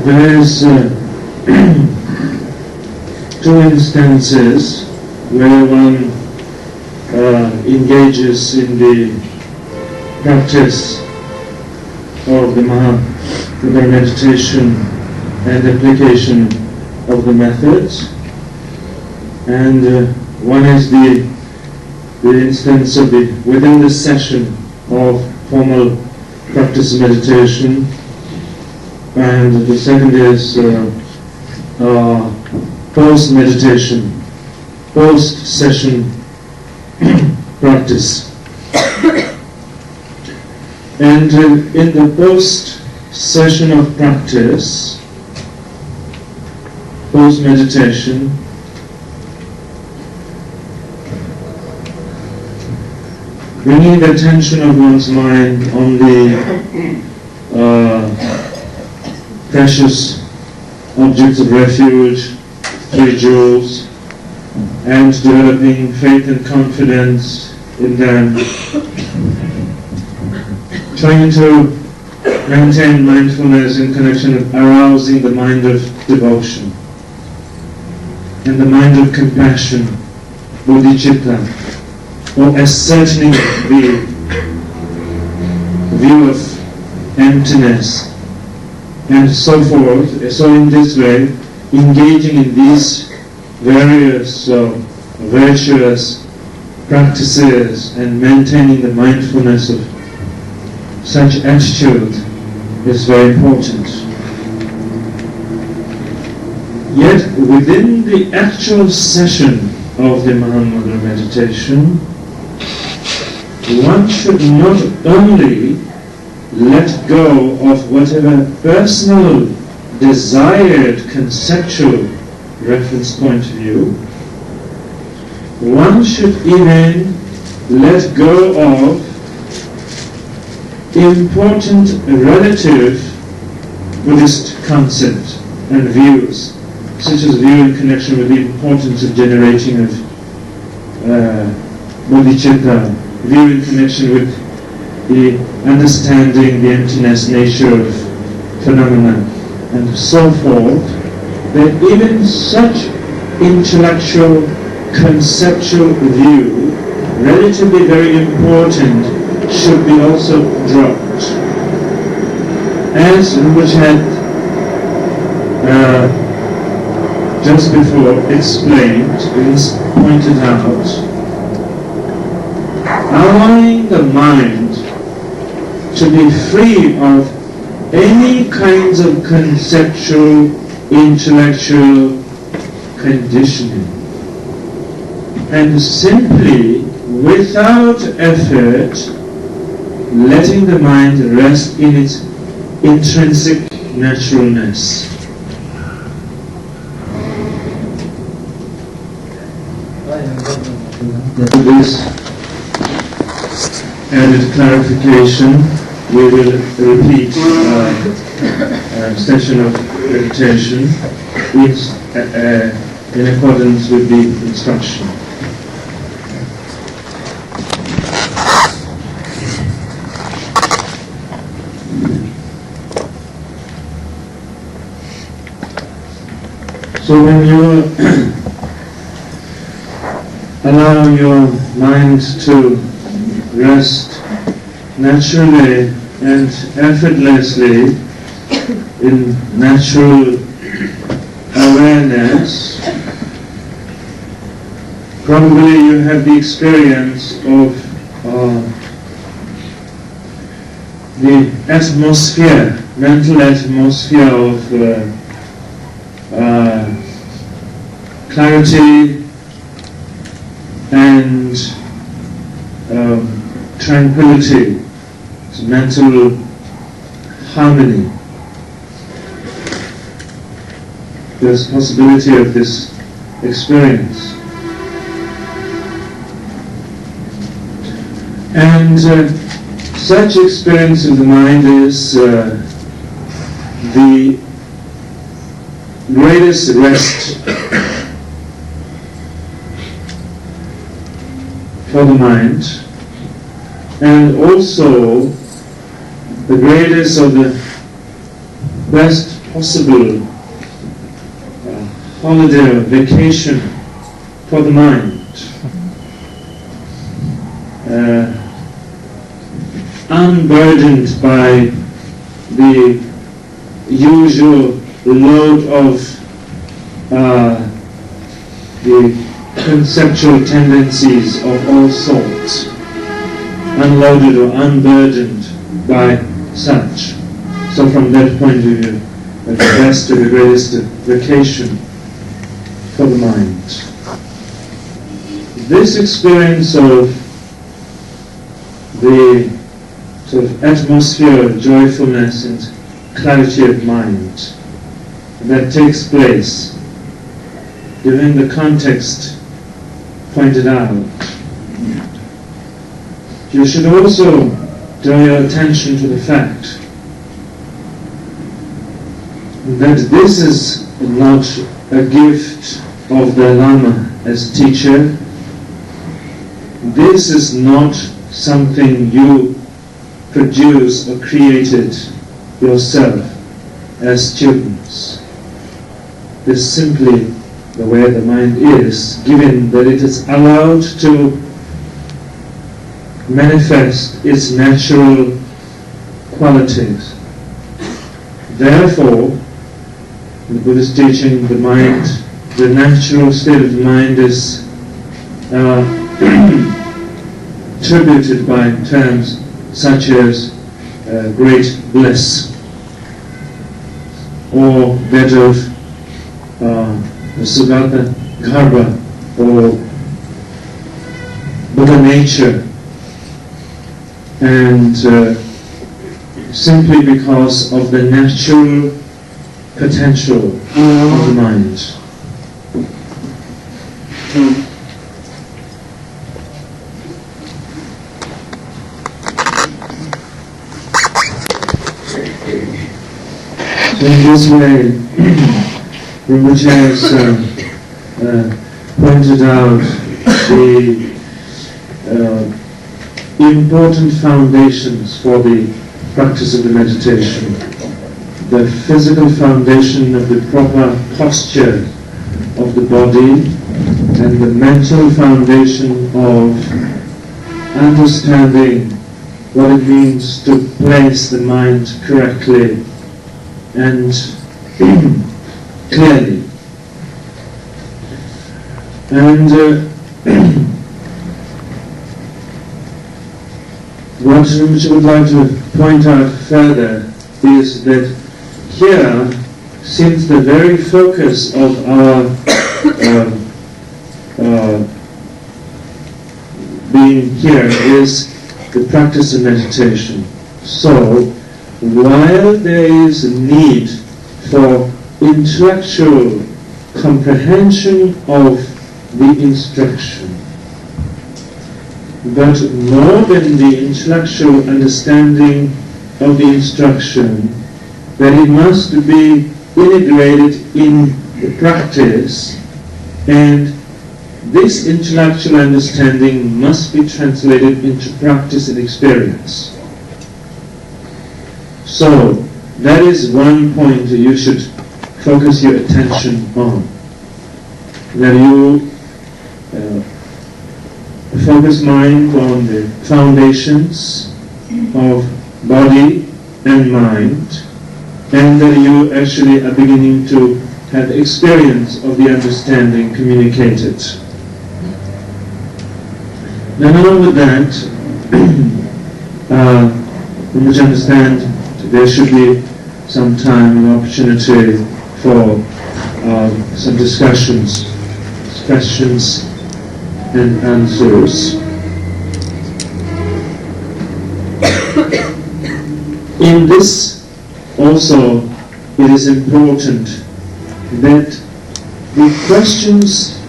There's two instances where one engages in the practice of the Mahamudra meditation and application of the methods, and one is the instance of within the session of formal practice of meditation, and the second is post-meditation, post-session practice. And in the post-session of practice, post-meditation, bringing the attention of one's mind on the precious objects of refuge, three jewels, and developing faith and confidence in them, trying to maintain mindfulness in connection with arousing the mind of devotion and the mind of compassion, bodhicitta, or ascertaining the view of emptiness, and so forth. So in this way, engaging in these various virtuous practices and maintaining the mindfulness of such attitude is very important. Yet within the actual session of the Mahamudra meditation, one should not only let go of whatever personal desired conceptual reference point of view, one should even let go of important relative Buddhist concept and views, such as view in connection with the importance of generating of bodhicitta, view in connection with the understanding the emptiness nature of phenomena, and so forth, that even such intellectual, conceptual view, relatively very important, should be also dropped. As Rinpoche had just before explained, pointed out, allowing the mind to be free of any kinds of conceptual, intellectual conditioning, and simply, without effort, letting the mind rest in its intrinsic naturalness. With this added clarification, we will repeat a session of meditation in accordance with the instruction. So when you allow your mind to rest naturally and effortlessly in natural awareness, probably you have the experience of the atmosphere, mental atmosphere of clarity and tranquility, mental harmony. There's possibility of this experience. And such experience of the mind is the greatest rest for the mind, and also the greatest of the best possible holiday or vacation for the mind. Unburdened by the usual load of the conceptual tendencies of all sorts, unloaded or unburdened by such. So from that point of view, the best or the greatest vacation for the mind. This experience of the sort of atmosphere of joyfulness and clarity of mind that takes place during the context pointed out, you should also draw your attention to the fact that this is not a gift of the Lama as teacher. This is not something you produce or created yourself as students. This is simply the way the mind is, given that it is allowed to manifest its natural qualities. Therefore, in the Buddhist teaching, the mind, the natural state of the mind is attributed by terms such as great bliss, or that of Sugata Garbha, or Buddha nature, and simply because of the natural potential of the mind. So in this way, Rinpoche has pointed out the important foundations for the practice of the meditation. The physical foundation of the proper posture of the body, and the mental foundation of understanding what it means to place the mind correctly and clearly. And what Rinpoche would like to point out further is that here, since the very focus of our being here is the practice of meditation, so while there is a need for intellectual comprehension of the instruction, but more than the intellectual understanding of the instruction, that it must be integrated in the practice, and this intellectual understanding must be translated into practice and experience. So, that is one point that you should focus your attention on. That you focus mind on the foundations of body and mind, and that you actually are beginning to have experience of the understanding communicated. Then along with that, we must understand there should be some time and opportunity for some discussions, questions and answers. In this also it is important that the questions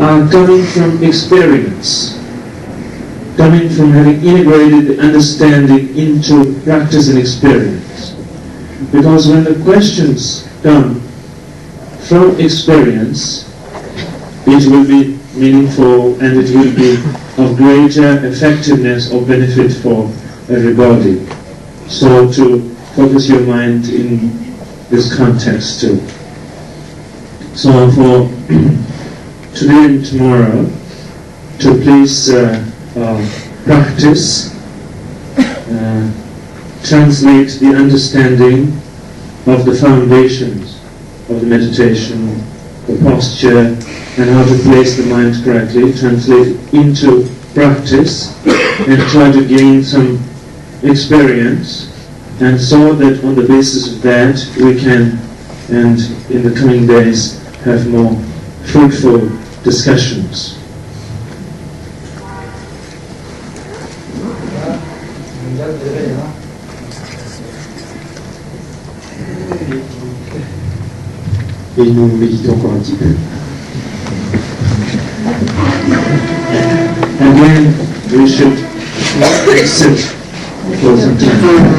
are coming from experience, coming from having integrated understanding into practice and experience. Because when the questions come from experience, it will be meaningful and it will be of greater effectiveness or benefit for everybody. So to focus your mind in this context too. So for today and tomorrow, to please practice, translate the understanding of the foundations of the meditation, the posture, and how to place the mind correctly, translate it into practice, and try to gain some experience, and so that on the basis of that we can, and in the coming days, have more fruitful discussions. Et nous méditons encore un petit peu. Again, we should sit for some time.